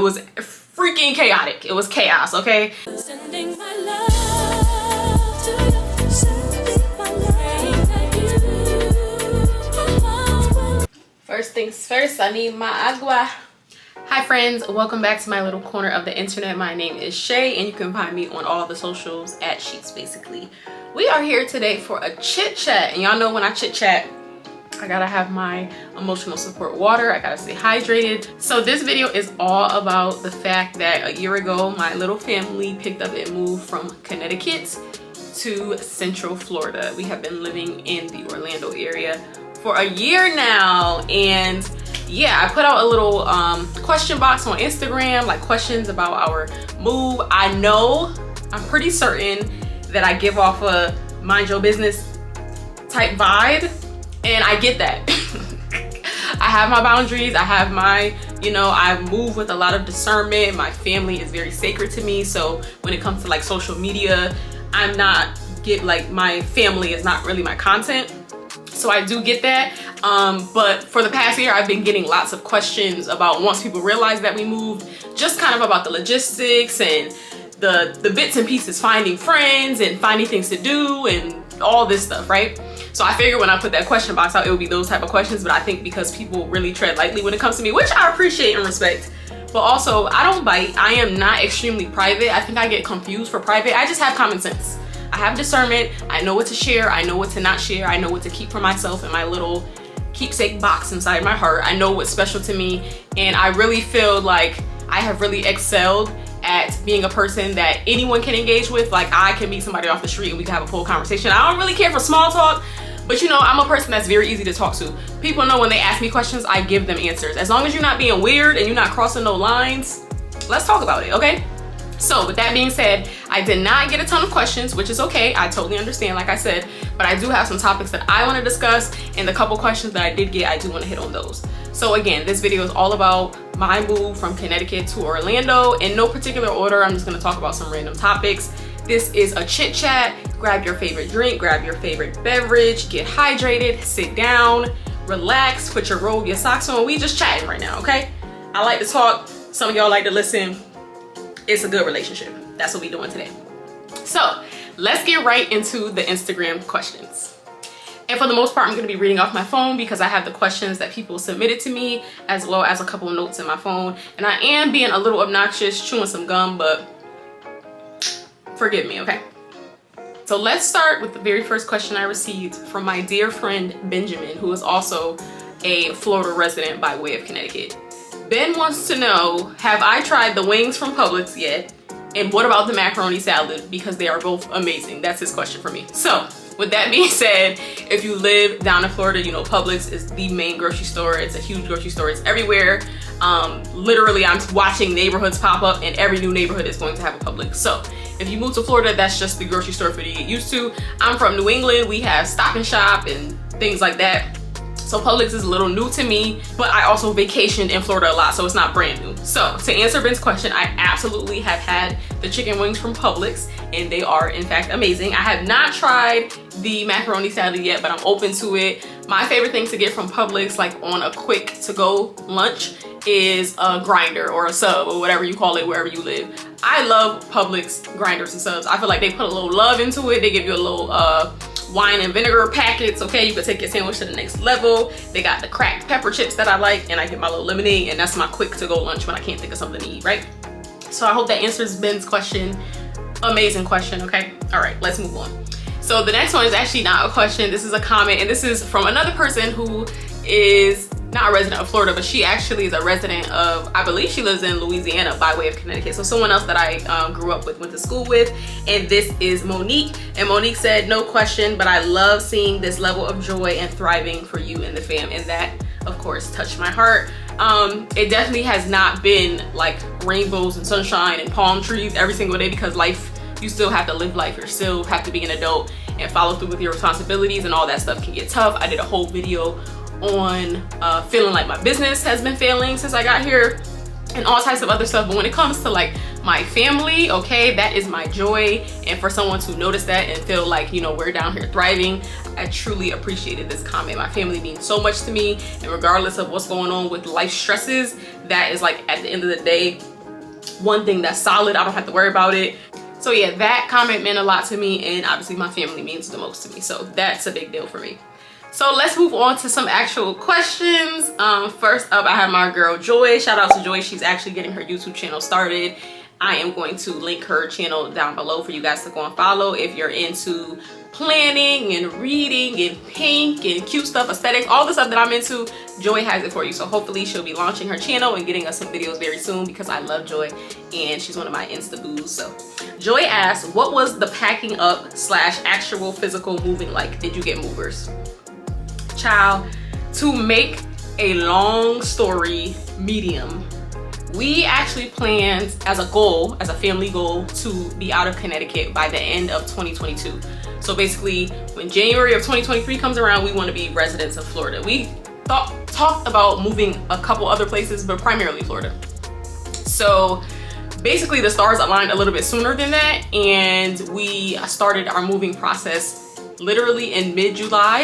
It was freaking chaotic. It was chaos, okay? Sending my love to you. Sending my love. First things first, I need my agua. Hi friends, welcome back to my little corner of the internet. My name is Shay and you can find me on all the socials at Sheets basically. We are here today for a chit chat, and y'all know when I chit chat, I gotta have my emotional support water. I gotta stay hydrated. So this video is all about the fact that a year ago, my little family picked up and moved from Connecticut to Central Florida. We have been living in the Orlando area for a year now, and yeah, I put out a little question box on Instagram, like questions about our move. I'm pretty certain that I give off a mind your business type vibe, and I get that. I have my boundaries, I have my, I move with a lot of discernment. My family is very sacred to me, so when it comes to like social media, my family is not really my content. So I do get that, but for the past year, I've been getting lots of questions about once people realize that we moved, just kind of about the logistics and the bits and pieces, finding friends and finding things to do and all this stuff, right? So I figured when I put that question box out, it would be those type of questions, but I think because people really tread lightly when it comes to me, which I appreciate and respect, but also I don't bite. I am not extremely private. I think I get confused for private. I just have common sense. I have discernment. I know what to share. I know what to not share. I know what to keep for myself in my little keepsake box inside my heart. I know what's special to me. And I really feel like I have really excelled at being a person that anyone can engage with. Like I can meet somebody off the street and we can have a full conversation. I don't really care for small talk, but I'm a person that's very easy to talk to. People know when they ask me questions, I give them answers. As long as you're not being weird and you're not crossing no lines, let's talk about it, okay? So with that being said, I did not get a ton of questions, which is okay. I totally understand, like I said, but I do have some topics that I want to discuss, and the couple questions that I did get, I do want to hit on those. So again, this video is all about my move from Connecticut to Orlando. In no particular order, I'm just going to talk about some random topics. This is a chit chat. Grab your favorite drink, grab your favorite beverage, get hydrated, sit down, relax, put your robe, your socks on. We just chatting right now, okay? I like to talk. Some of y'all like to listen. It's a good relationship. That's what we're doing today. So let's get right into the Instagram questions. And for the most part, I'm going to be reading off my phone because I have the questions that people submitted to me, as well as a couple of notes in my phone. And I am being a little obnoxious, chewing some gum, but forgive me, okay? So let's start with the very first question I received from my dear friend Benjamin, who is also a Florida resident by way of Connecticut. Ben wants to know, have I tried the wings from Publix yet? And what about the macaroni salad? Because they are both amazing. That's his question for me. So with that being said, if you live down in Florida, Publix is the main grocery store. It's a huge grocery store. It's everywhere. Literally, I'm watching neighborhoods pop up, and every new neighborhood is going to have a Publix. So if you move to Florida, that's just the grocery store for you to get used to. I'm from New England. We have Stop and Shop and things like that. So Publix is a little new to me, but I also vacationed in Florida a lot, so it's not brand new. So to answer Ben's question, I absolutely have had the chicken wings from Publix, and they are in fact amazing. I have not tried the macaroni salad yet, but I'm open to it. My favorite thing to get from Publix, like on a quick to-go lunch, is a grinder or a sub or whatever you call it wherever you live. I love Publix grinders and subs. I feel like they put a little love into it. They give you a little wine and vinegar packets, okay? You can take your sandwich to the next level. They got the cracked pepper chips that I like, and I get my little lemonade, and that's my quick to go lunch when I can't think of something to eat, right? So I hope that answers Ben's question. Amazing question, okay? All right, let's move on. So the next one is actually not a question. This is a comment, and this is from another person who is not a resident of Florida, but she actually is a resident of, I believe she lives in Louisiana by way of Connecticut. So someone else that I grew up with, went to school with, and this is Monique. And Monique said, no question, but I love seeing this level of joy and thriving for you and the fam. And that, of course, touched my heart. It definitely has not been like rainbows and sunshine and palm trees every single day, because life, you still have to live life. You still have to be an adult and follow through with your responsibilities, and all that stuff can get tough. I did a whole video on feeling like my business has been failing since I got here and all types of other stuff. But when it comes to like my family, okay, that is my joy. And for someone to notice that and feel like, we're down here thriving, I truly appreciated this comment. My family means so much to me, and regardless of what's going on with life stresses, that is like, at the end of the day, one thing that's solid. I don't have to worry about it. So yeah, that comment meant a lot to me, and obviously my family means the most to me. So that's a big deal for me. So let's move on to some actual questions. First up, I have my girl Joy. Shout out to Joy. She's actually getting her YouTube channel started. I am going to link her channel down below for you guys to go and follow if you're into planning and reading and pink and cute stuff, aesthetics, all the stuff that I'm into. Joy has it for you. So hopefully she'll be launching her channel and getting us some videos very soon, because I love Joy and she's one of my Insta boos. So Joy asked, what was the packing up / actual physical moving like? Did you get movers? Child, to make a long story medium, we actually planned as a goal, as a family goal, to be out of Connecticut by the end of 2022. So basically, when January of 2023 comes around, we want to be residents of Florida. We talked about moving a couple other places, but primarily Florida. So basically the stars aligned a little bit sooner than that, and we started our moving process literally in mid-July,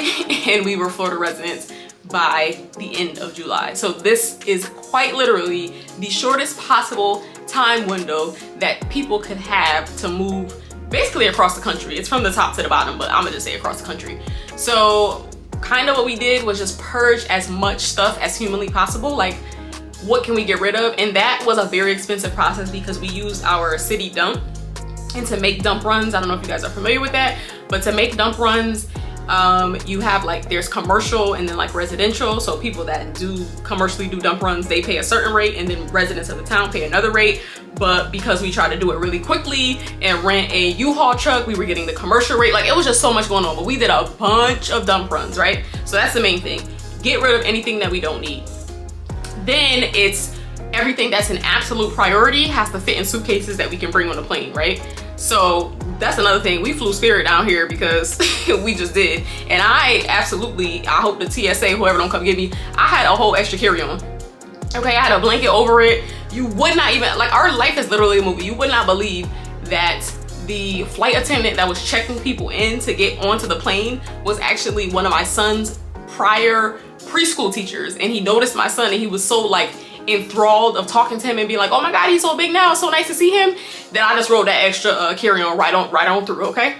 and we were Florida residents by the end of July. So this is quite literally the shortest possible time window that people could have to move basically across the country. It's from the top to the bottom, but I'm gonna just say across the country. So kind of what we did was just purge as much stuff as humanly possible. Like, what can we get rid of? And that was a very expensive process because we used our city dump. And to make dump runs, I don't know if you guys are familiar with that, but to make dump runs, you have like, there's commercial and then like residential. So people that do commercially do dump runs, they pay a certain rate, and then residents of the town pay another rate. But because we tried to do it really quickly and rent a U-Haul truck, we were getting the commercial rate. Like, it was just so much going on, but we did a bunch of dump runs, right? So that's the main thing. Get rid of anything that we don't need. Then it's everything that's an absolute priority has to fit in suitcases that we can bring on the plane, right? So that's another thing. We flew Spirit down here because we just did. And I hope the TSA, whoever don't come get me, I had a whole extra carry-on. Okay, I had a blanket over it. You would not even, like, our life is literally a movie. You would not believe that the flight attendant that was checking people in to get onto the plane was actually one of my son's prior preschool teachers. And he noticed my son, and he was so like enthralled of talking to him and being like, oh my God, he's so big now, it's so nice to see him, that I just rolled that extra carry-on right on through. Okay,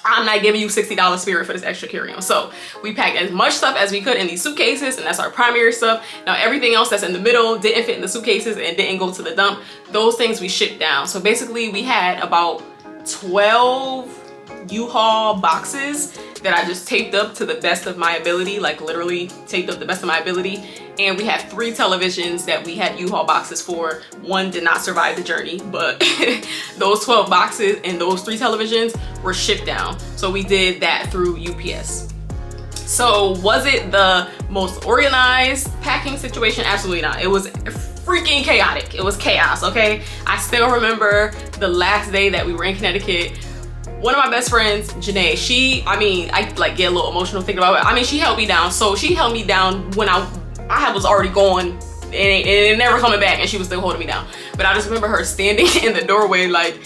I'm not giving you $60 Spirit for this extra carry-on. So we packed as much stuff as we could in these suitcases, and that's our primary stuff. Now everything else that's in the middle didn't fit in the suitcases and didn't go to the dump. Those things we shipped down. So basically we had about 12 U-Haul boxes that I just taped up to the best of my ability, like literally taped up the best of my ability. And we have 3 televisions that we had U-Haul boxes for. One did not survive the journey, but those 12 boxes and those 3 televisions were shipped down. So we did that through UPS. So was it the most organized packing situation? Absolutely not. It was freaking chaotic. It was chaos, okay? I still remember the last day that we were in Connecticut. One of my best friends, Janae, I like get a little emotional thinking about it. I mean, she held me down. So she held me down when I was already gone and it never coming back, and she was still holding me down. But I just remember her standing in the doorway like,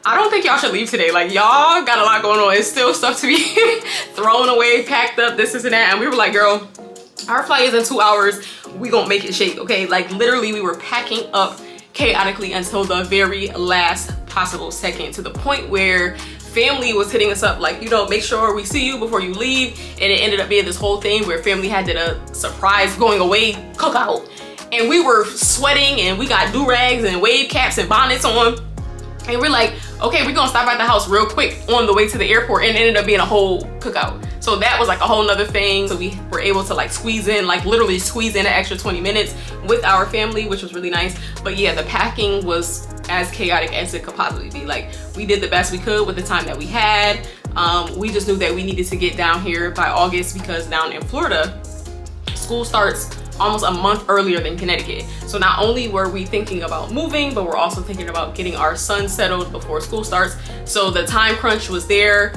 I don't think y'all should leave today. Like, y'all got a lot going on. It's still stuff to be thrown away, packed up, this and that. And we were like, girl, our flight is in 2 hours. We gonna make it shake, okay? Like, literally we were packing up chaotically until the very last possible second, to the point where family was hitting us up like, you know, make sure we see you before you leave. And it ended up being this whole thing where family had did a surprise going away cookout, and we were sweating and we got do-rags and wave caps and bonnets on, and we're like, okay, we're gonna stop at the house real quick on the way to the airport, and it ended up being a whole cookout. So that was like a whole nother thing. So we were able to like squeeze in, like literally squeeze in an extra 20 minutes with our family, which was really nice. But yeah, the packing was as chaotic as it could possibly be. Like, we did the best we could with the time that we had. We just knew that we needed to get down here by August, because down in Florida, school starts almost a month earlier than Connecticut. So not only were we thinking about moving, but we're also thinking about getting our son settled before school starts. So the time crunch was there.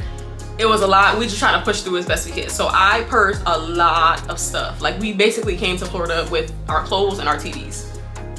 It was a lot. We just trying to push through as best we could. So I purged a lot of stuff. Like, we basically came to Florida with our clothes and our TVs.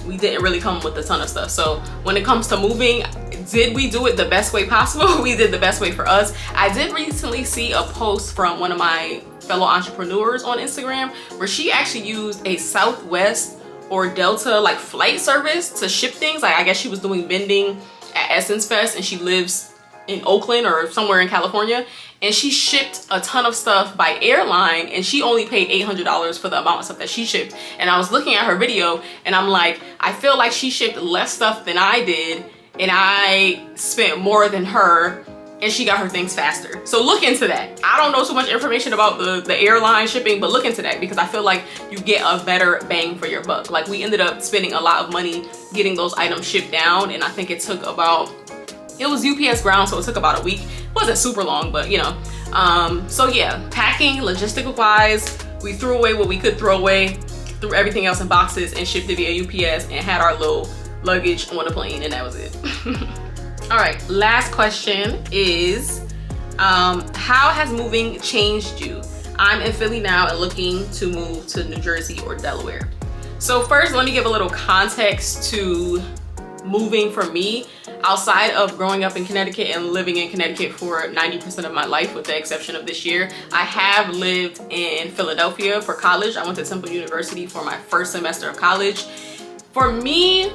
We didn't really come with a ton of stuff. So when it comes to moving, did we do it the best way possible? We did the best way for us. I did recently see a post from one of my fellow entrepreneurs on Instagram where she actually used a Southwest or Delta like flight service to ship things. Like I guess she was doing vending at Essence Fest and she lives in Oakland or somewhere in California, and she shipped a ton of stuff by airline and she only paid $800 for the amount of stuff that she shipped. And I was looking at her video and I'm like, I feel like she shipped less stuff than I did and I spent more than her, and she got her things faster. So look into that. I don't know too much information about the airline shipping, but look into that because I feel like you get a better bang for your buck. Like we ended up spending a lot of money getting those items shipped down, and I think it took about, it was UPS ground, so it took about a week. It wasn't super long, but you know. So yeah, packing, logistical wise, we threw away what we could throw away, threw everything else in boxes and shipped it via UPS and had our little luggage on the plane, and that was it. All right, last question is, how has moving changed you? I'm in Philly now and looking to move to New Jersey or Delaware. So first, let me give a little context to moving for me. Outside of growing up in Connecticut and living in Connecticut for 90% of my life, with the exception of this year, I have lived in Philadelphia for college. I went to Temple University for my first semester of college. For me,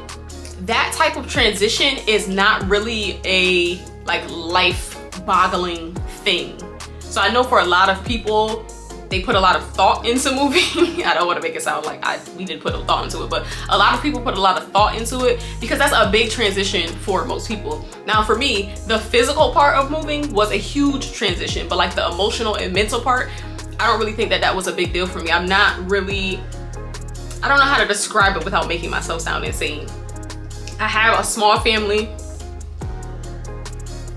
that type of transition is not really a like life-boggling thing. So I know for a lot of people, they put a lot of thought into moving. I don't want to make it sound like we didn't put a thought into it, but a lot of people put a lot of thought into it because that's a big transition for most people. Now for me, the physical part of moving was a huge transition, but like the emotional and mental part, I don't really think that was a big deal for me. I don't know how to describe it without making myself sound insane. I have a small family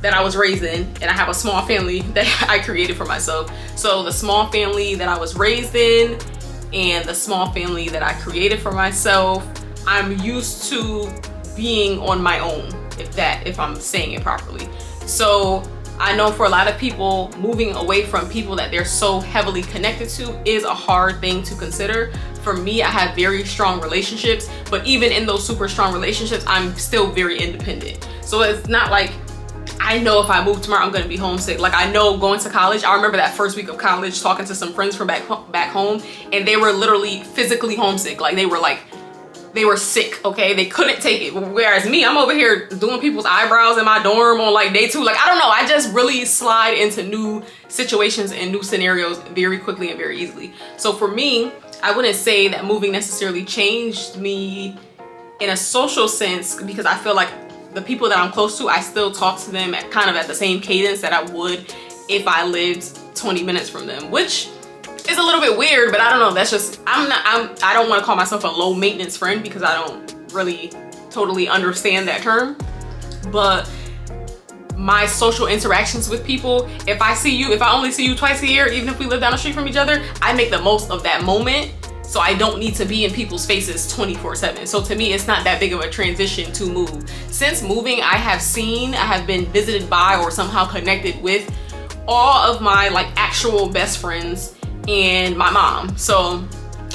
that I was raised in, and I have a small family that I created for myself. So the small family that I was raised in and the small family that I created for myself, I'm used to being on my own, if I'm saying it properly. So I know for a lot of people, moving away from people that they're so heavily connected to is a hard thing to consider. For me, I have very strong relationships, but even in those super strong relationships, I'm still very independent. So it's not like I know if I move tomorrow, I'm gonna be homesick. Like I know going to college, I remember that first week of college talking to some friends from back home, and they were literally physically homesick. Like they were sick, okay? They couldn't take it. Whereas me, I'm over here doing people's eyebrows in my dorm on like day 2. Like, I don't know, I just really slide into new situations and new scenarios very quickly and very easily. So for me, I wouldn't say that moving necessarily changed me in a social sense, because I feel like the people that I'm close to, I still talk to them at kind of at the same cadence that I would if I lived 20 minutes from them, which is a little bit weird, but I don't know. That's just, I don't want to call myself a low maintenance friend because I don't really totally understand that term. But my social interactions with people, if I only see you twice a year, even if we live down the street from each other, I make the most of that moment. So I don't need to be in people's faces 24/7. So to me, it's not that big of a transition to move. Since moving, I have been visited by or somehow connected with all of my like actual best friends and my mom. So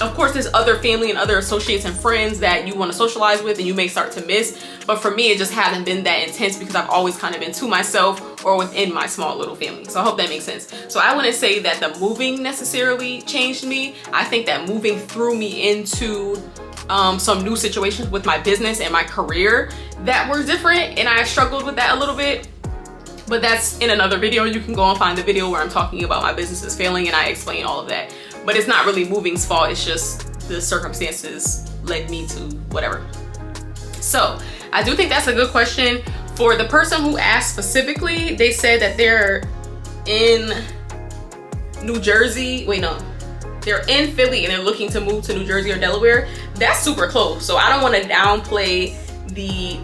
of course there's other family and other associates and friends that you want to socialize with and you may start to miss. But for me, it just hasn't been that intense because I've always kind of been to myself or within my small little family. So I hope that makes sense. So I wouldn't say that the moving necessarily changed me. I think that moving threw me into some new situations with my business and my career that were different, and I struggled with that a little bit. But that's in another video. You can go and find the video where I'm talking about my businesses failing and I explain all of that. But it's not really moving's fault. It's just the circumstances led me to whatever. So I do think that's a good question. For the person who asked specifically, they said that they're in New Jersey. Wait, no. They're in Philly and they're looking to move to New Jersey or Delaware. That's super close. So I don't want to downplay the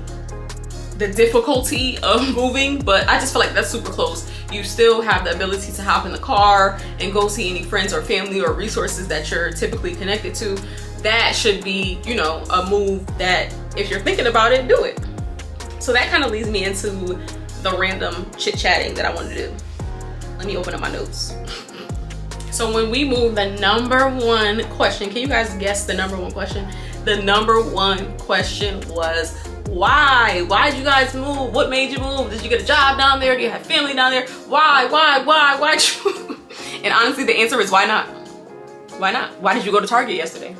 difficulty of moving, but I just feel like that's super close. You still have the ability to hop in the car and go see any friends or family or resources that you're typically connected to. That should be, you know, a move that if you're thinking about it, do it. So that kind of leads me into the random chit-chatting that I want to do. Let me open up my notes. So when we moved, the number one question, can you guys guess the number one question? The number one question was, why? Why did you guys move? What made you move? Did you get a job down there? Do you have family down there? Why? And honestly, the answer is why not? Why not? Why did you go to Target yesterday?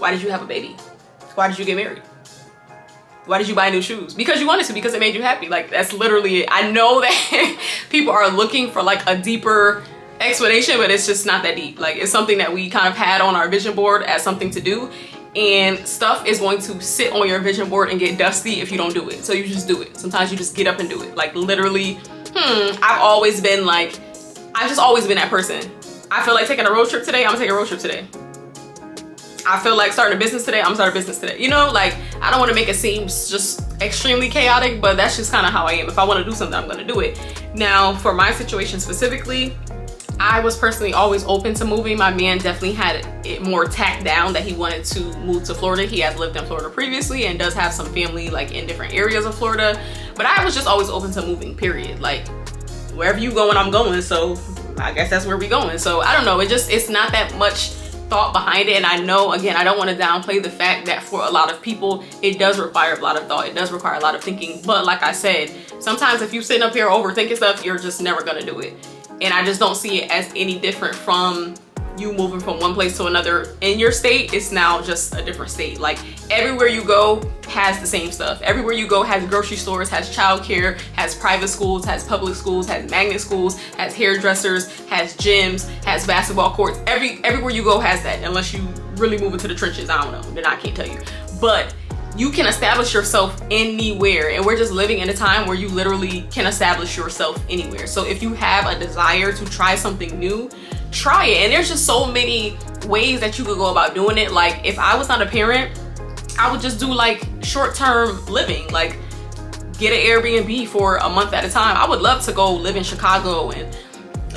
Why did you have a baby? Why did you get married? Why did you buy new shoes? Because you wanted to, because it made you happy. Like, that's literally it. I know that people are looking for like a deeper explanation, but it's just not that deep. Like, it's something that we kind of had on our vision board as something to do, and stuff is going to sit on your vision board and get dusty if you don't do it. So you just do it. Sometimes you just get up and do it. Like, literally, I've always been like, I've just always been that person. I feel like taking a road trip today, I'm gonna take a road trip today. I feel like starting a business today, I'm gonna start a business today. You know, like, I don't want to make it seem just extremely chaotic, but that's just kind of how I am. If I want to do something, I'm gonna do it. Now, for my situation specifically, I was personally always open to moving. My man definitely had it more tacked down that he wanted to move to Florida. He has lived in Florida previously and does have some family like in different areas of Florida. But I was just always open to moving, period. Like, wherever you going, I'm going. So I guess that's where we going. So I don't know. It's not that much thought behind it. And I know, again, I don't want to downplay the fact that for a lot of people, it does require a lot of thought. It does require a lot of thinking. But like I said, sometimes if you sitting up here overthinking stuff, you're just never gonna do it. And I just don't see it as any different from you moving from one place to another in your state. It's now just a different state. Like, everywhere you go has the same stuff. Everywhere you go has grocery stores, has childcare, has private schools, has public schools, has magnet schools, has hairdressers, has gyms, has basketball courts. Everywhere you go has that, unless you really move into the trenches. I don't know, then I can't tell you. But you can establish yourself anywhere, and we're just living in a time where you literally can establish yourself anywhere. So if you have a desire to try something new, try it. And there's just so many ways that you could go about doing it. Like, if I was not a parent, I would just do like short-term living, like get an Airbnb for a month at a time. I would love to go live in Chicago and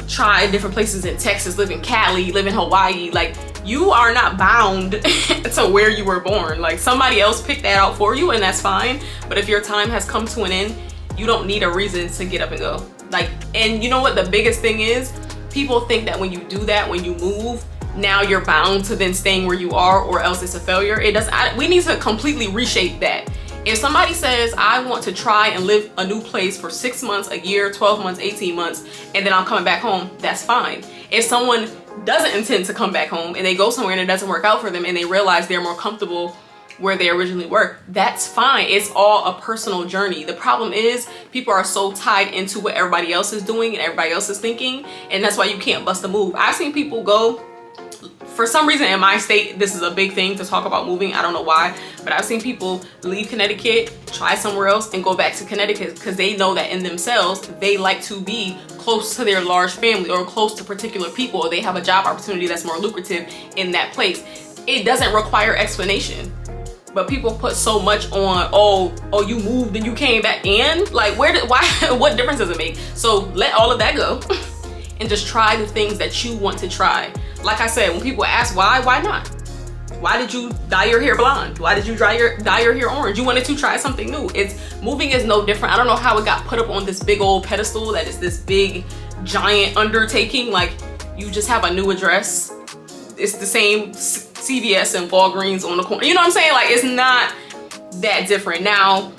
try different places in Texas, live in Cali, live in Hawaii. Like, you are not bound to where you were born. Like, somebody else picked that out for you, and that's fine. But if your time has come to an end, you don't need a reason to get up and go. Like, and you know what the biggest thing is? People think that when you do that, when you move, now you're bound to then staying where you are, or else it's a failure. It doesn't. We need to completely reshape that. If somebody says, I want to try and live a new place for 6 months, a year, 12 months, 18 months, and then I'm coming back home, that's fine. If someone doesn't intend to come back home and they go somewhere and it doesn't work out for them and they realize they're more comfortable where they originally were, that's fine. It's all a personal journey. The problem is people are so tied into what everybody else is doing and everybody else is thinking, and that's why you can't bust a move. I've seen people go, for some reason in my state, this is a big thing to talk about moving. I don't know why, but I've seen people leave Connecticut, try somewhere else, and go back to Connecticut because they know that in themselves, they like to be close to their large family or close to particular people, or they have a job opportunity that's more lucrative in that place. It doesn't require explanation. But people put so much on, oh, you moved and you came back, and like, what difference does it make? So let all of that go and just try the things that you want to try. Like I said, when people ask why not? Why did you dye your hair blonde? Why did you dye your hair orange? You wanted to try something new. Moving is no different. I don't know how it got put up on this big old pedestal that is this big giant undertaking. Like, you just have a new address. It's the same CVS and Walgreens on the corner. You know what I'm saying? Like, it's not that different. Now,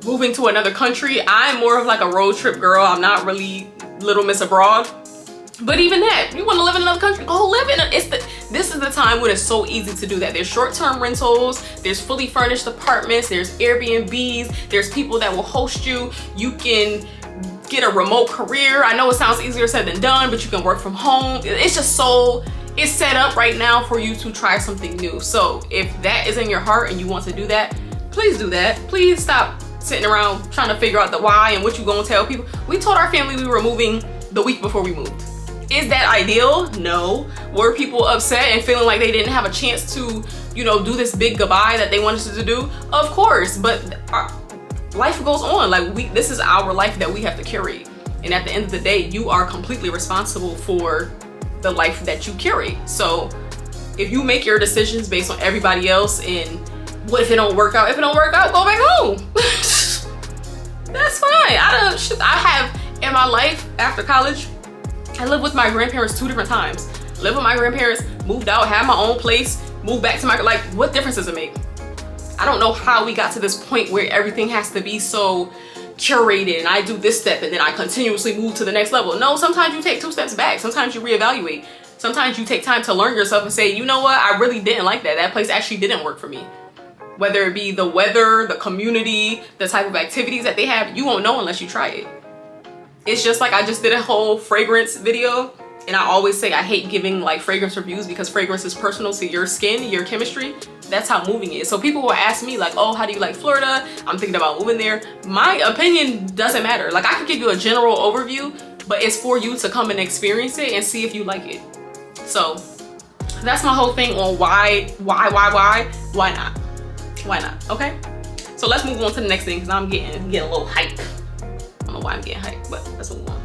moving to another country, I'm more of like a road trip girl. I'm not really Little Miss Abroad. But even that, you want to live in another country, go live in it. This is the time when it's so easy to do that. There's short-term rentals, there's fully furnished apartments, there's Airbnbs, there's people that will host you. You can get a remote career. I know it sounds easier said than done, but you can work from home. It's just so, it's set up right now for you to try something new. So if that is in your heart and you want to do that, please do that. Please stop sitting around trying to figure out the why and what you gonna tell people. We told our family we were moving the week before we moved. Is that ideal? No. Were people upset and feeling like they didn't have a chance to, you know, do this big goodbye that they wanted to do? Of course, but life goes on. Like, this is our life that we have to curate. And at the end of the day, you are completely responsible for the life that you curate. So if you make your decisions based on everybody else and what if it don't work out? If it don't work out, go back home. That's fine. I have in my life after college, I lived with my grandparents 2 different times. Lived with my grandparents, moved out, had my own place, moved back to my, like, what difference does it make? I don't know how we got to this point where everything has to be so curated and I do this step and then I continuously move to the next level. No, sometimes you take 2 steps back. Sometimes you reevaluate. Sometimes you take time to learn yourself and say, you know what, I really didn't like that. That place actually didn't work for me. Whether it be the weather, the community, the type of activities that they have, you won't know unless you try it. It's just like I just did a whole fragrance video, and I always say I hate giving like fragrance reviews because fragrance is personal to your skin, your chemistry. That's how moving is. So people will ask me like, oh, how do you like Florida? I'm thinking about moving there. My opinion doesn't matter. Like I could give you a general overview, but it's for you to come and experience it and see if you like it. So that's my whole thing on why not? Why not? Okay. So let's move on to the next thing because I'm getting a little hype. I don't know why I'm getting hype, but let's move on.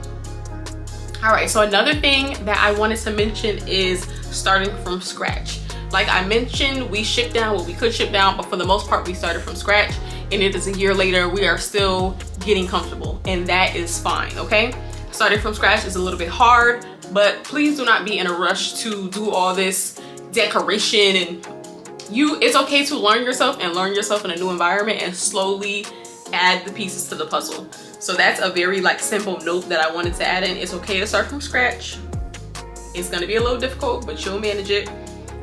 All right. So another thing that I wanted to mention is starting from scratch. Like I mentioned, we shipped down what we could ship down, but for the most part, we started from scratch. And it is a year later, we are still getting comfortable, and that is fine. Okay. Starting from scratch is a little bit hard, but please do not be in a rush to do all this decoration and it's okay to learn yourself and learn yourself in a new environment and slowly add the pieces to the puzzle. So that's a very like simple note that I wanted to add in. It's okay to start from scratch. It's gonna be a little difficult, but you'll manage it.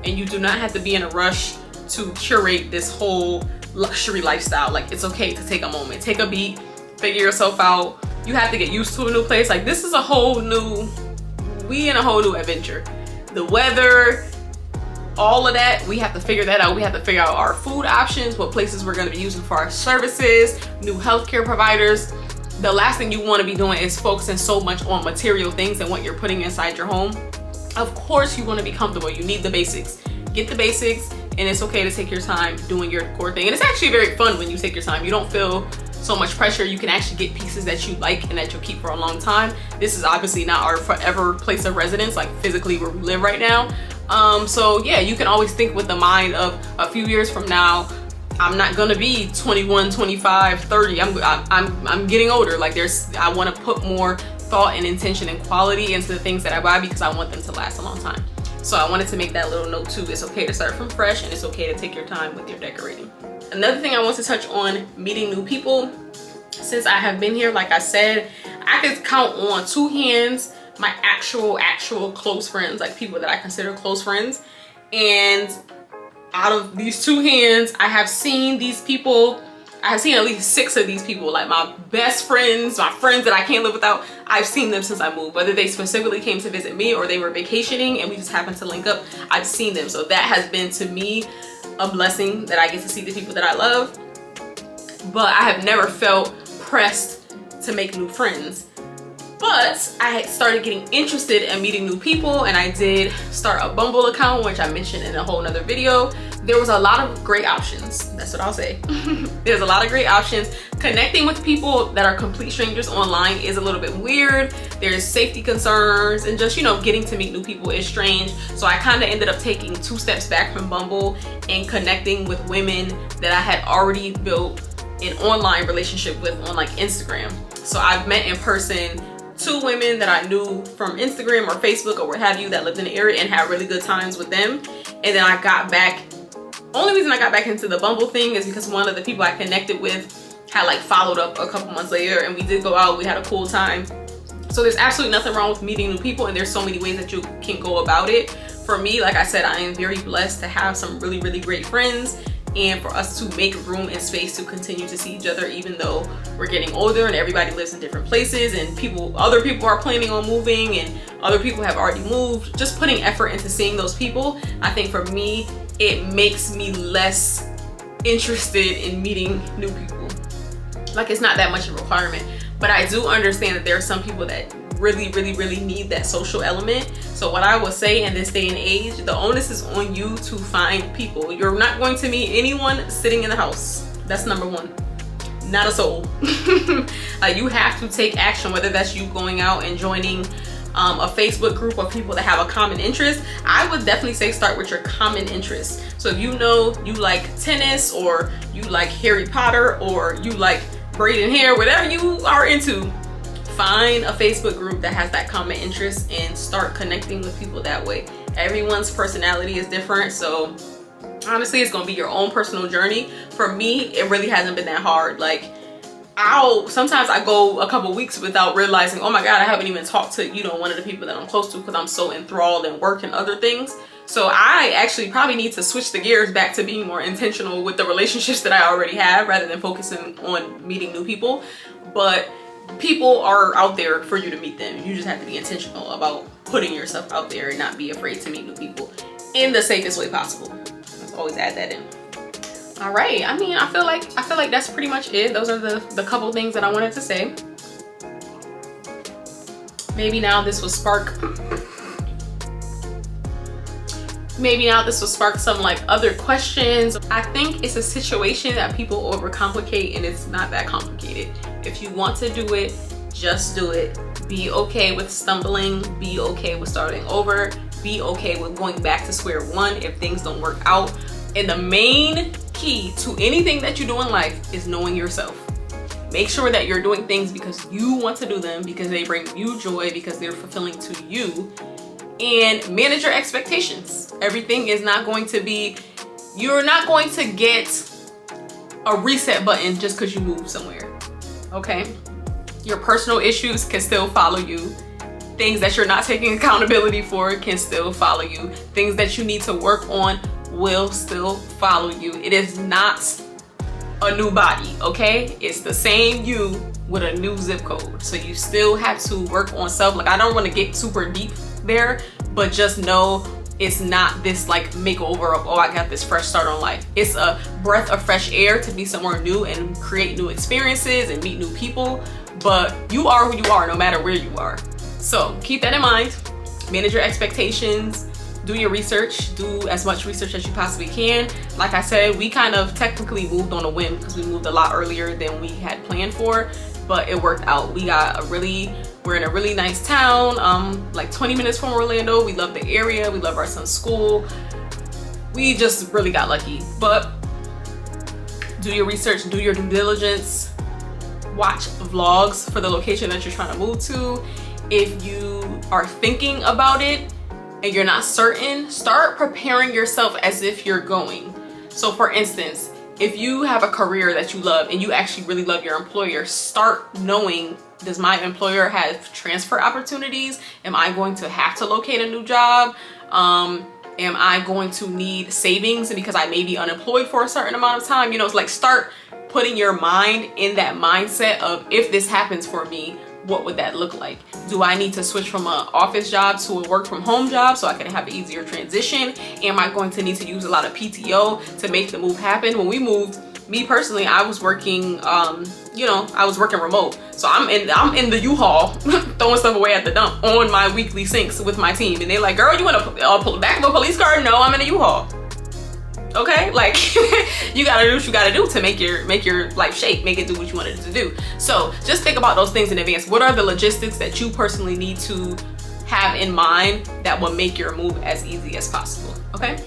And you do not have to be in a rush to curate this whole luxury lifestyle. Like it's okay to take a moment, take a beat, figure yourself out. You have to get used to a new place. Like this is a whole new, we in a whole new adventure. The weather, all of that, we have to figure that out. We have to figure out our food options, what places we're gonna be using for our services, new healthcare providers. The last thing you wanna be doing is focusing so much on material things and what you're putting inside your home. Of course you wanna be comfortable. You need the basics. Get the basics, and it's okay to take your time doing your core thing. And it's actually very fun when you take your time. You don't feel so much pressure. You can actually get pieces that you like and that you'll keep for a long time. This is obviously not our forever place of residence, like physically where we live right now. So yeah, you can always think with the mind of a few years from now, I'm not gonna be 21, 25, 30. I'm getting older. Like I wanna put more thought and intention and quality into the things that I buy because I want them to last a long time. So I wanted to make that little note too. It's okay to start from fresh, and it's okay to take your time with your decorating. Another thing I want to touch on, meeting new people. Since I have been here, like I said, I could count on 2 hands my actual close friends, like people that I consider close friends. And out of these 2 hands, I have seen these people, I have seen at least 6 of these people, like my best friends, my friends that I can't live without. I've seen them since I moved, whether they specifically came to visit me or they were vacationing and we just happened to link up. I've seen them. So that has been to me a blessing that I get to see the people that I love. But I have never felt pressed to make new friends. But I started getting interested in meeting new people, and I did start a Bumble account, which I mentioned in a whole nother video. There was a lot of great options. That's what I'll say. There's a lot of great options. Connecting with people that are complete strangers online is a little bit weird. There's safety concerns, and just, you know, getting to meet new people is strange. So I kind of ended up taking 2 steps back from Bumble and connecting with women that I had already built an online relationship with on like Instagram. So I've met in person 2 women that I knew from Instagram or Facebook or what have you that lived in the area and had really good times with them. And then I got back, only reason I got back into the Bumble thing is because one of the people I connected with had like followed up a couple months later, and we did go out, we had a cool time. So there's absolutely nothing wrong with meeting new people, and there's so many ways that you can go about it. For me, like I said, I am very blessed to have some really, really great friends, and for us to make room and space to continue to see each other, even though we're getting older and everybody lives in different places and other people are planning on moving and other people have already moved. Just putting effort into seeing those people, I think for me, it makes me less interested in meeting new people. Like it's not that much of a requirement, but I do understand that there are some people that really, really, really need that social element. So what I will say in this day and age, the onus is on you to find people. You're not going to meet anyone sitting in the house. That's number 1. Not a soul. You have to take action, whether that's you going out and joining a Facebook group of people that have a common interest. I would definitely say start with your common interests. So if you know you like tennis, or you like Harry Potter, or you like braiding hair, whatever you are into, find a Facebook group that has that common interest and start connecting with people that way. Everyone's personality is different, so honestly it's gonna be your own personal journey. For me, it really hasn't been that hard. Like sometimes I go a couple weeks without realizing, oh my God, I haven't even talked to, you know, one of the people that I'm close to because I'm so enthralled in work and other things. So I actually probably need to switch the gears back to being more intentional with the relationships that I already have rather than focusing on meeting new people. But people are out there for you to meet them. You just have to be intentional about putting yourself out there and not be afraid to meet new people in the safest way possible. Let's always add that in. All right, I mean, I feel like that's pretty much it. Those are the couple things that I wanted to say. Maybe now this will spark some like other questions. I think it's a situation that people overcomplicate, and it's not that complicated. If you want to do it, just do it. Be okay with stumbling, be okay with starting over, be okay with going back to square one if things don't work out. And the main key to anything that you do in life is knowing yourself. Make sure that you're doing things because you want to do them, because they bring you joy, because they're fulfilling to you. And manage your expectations. Everything is not going to be, you're not going to get a reset button just because you move somewhere, okay? Your personal issues can still follow you. Things that you're not taking accountability for can still follow you. Things that you need to work on will still follow you. It is not a new body, okay? It's the same you with a new zip code. So you still have to work on self. Like, I don't want to get super deep there, but just know it's not this like makeover of, oh, I got this fresh start on life. It's a breath of fresh air to be somewhere new and create new experiences and meet new people. But you are who you are no matter where you are. So keep that in mind. Manage your expectations. Do your research. Do as much research as you possibly can. Like I said, we kind of technically moved on a whim because we moved a lot earlier than we had planned for, but it worked out. We're in a really nice town, like 20 minutes from Orlando. We love the area. We love our son's school. We just really got lucky. But do your research, do your due diligence. Watch vlogs for the location that you're trying to move to. If you are thinking about it and you're not certain, start preparing yourself as if you're going. So for instance, if you have a career that you love and you actually really love your employer, start knowing, does my employer have transfer opportunities? Am I going to have to locate a new job? Am I going to need savings because I may be unemployed for a certain amount of time? You know, it's like, start putting your mind in that mindset of, if this happens for me, what would that look like? Do I need to switch from an office job to a work from home job so I can have an easier transition? Am I going to need to use a lot of PTO to make the move happen? When we moved, me personally, I was working, I was working remote. So I'm in the U-Haul throwing stuff away at the dump on my weekly syncs with my team. And they're like, girl, you want to pull back of a police car? No, I'm in a U-Haul. Okay, like you gotta do what you gotta do to make your life shape, make it do what you wanted it to do. So just think about those things in advance. What are the logistics that you personally need to have in mind that will make your move as easy as possible? Okay,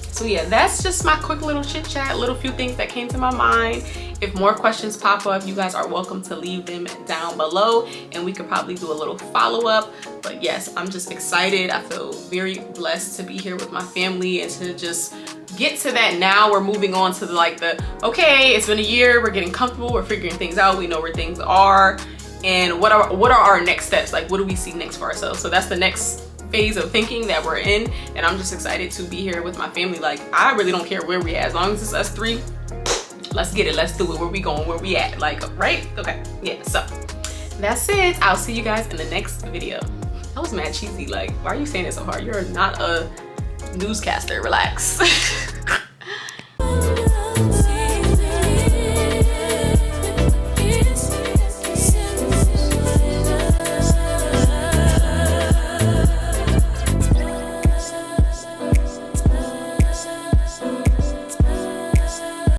so yeah, that's just my quick little chit chat, little few things that came to my mind. If more questions pop up, you guys are welcome to leave them down below and we could probably do a little follow-up. But yes, I'm just excited. I feel very blessed to be here with my family and to just get to that. Now we're moving on to okay, it's been a year, we're getting comfortable, we're figuring things out, we know where things are, and what are our next steps? Like, what do we see next for ourselves? So that's the next phase of thinking that we're in, and I'm just excited to be here with my family. Like, I really don't care where we at, as long as it's us three. Let's get it, let's do it. Where we going, where we at? Like, right? Okay, yeah, so that's it. I'll see you guys in the next video. That was mad cheesy. Like, why are you saying it so hard? You're not a newscaster, relax.